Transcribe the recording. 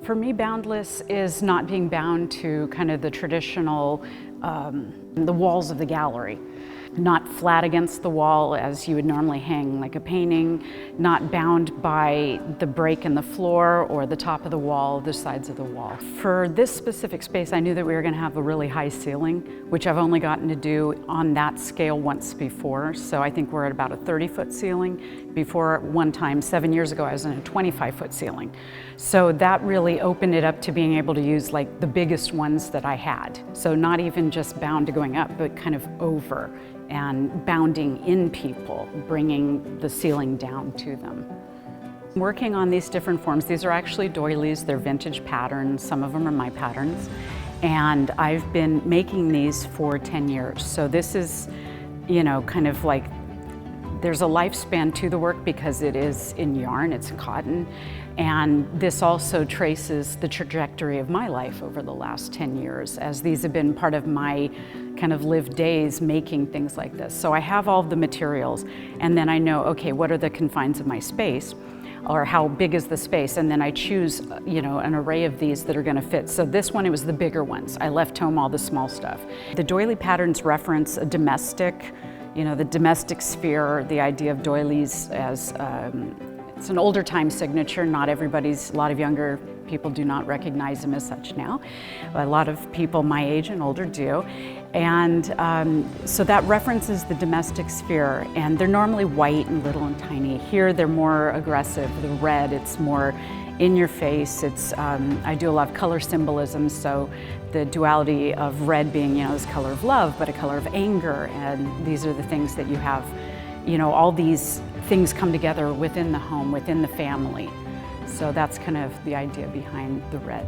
For me, boundless is not being bound to kind of the traditional, the walls of the gallery. Not flat against the wall as you would normally hang like a painting, not bound by the break in the floor or the top of the wall, the sides of the wall. For this specific space, I knew that we were going to have a really high ceiling, which I've only gotten to do on that scale once before. So I think we're at about a 30-foot ceiling. Before, one time, 7 years ago, I was in a 25-foot ceiling. So that really opened it up to being able to use like the biggest ones that I had. So not even just bound to going up, but kind of over and bounding in people, bringing the ceiling down to them. Working on these different forms, these are actually doilies, they're vintage patterns, some of them are my patterns, and I've been making these for 10 years. So this is, you know, kind of like, there's a lifespan to the work because it is in yarn, it's cotton, and this also traces the trajectory of my life over the last 10 years, as these have been part of my kind of lived days making things like this. So I have all the materials, and then I know, okay, what are the confines of my space, or how big is the space, and then I choose, you know, an array of these that are going to fit. So this one, it was the bigger ones. I left home all the small stuff. The doily patterns reference a domestic, you know, the domestic sphere, the idea of doilies as it's an older time signature. Not everybody's, a lot of younger people do not recognize them as such now. A lot of people my age and older do. And so that references the domestic sphere, and they're normally white and little and tiny. Here they're more aggressive, the red, it's more in your face. It's, I do a lot of color symbolism, so the duality of red being, you know, this color of love, but a color of anger, and these are the things that you have, you know, all these things come together within the home, within the family. So that's kind of the idea behind the red.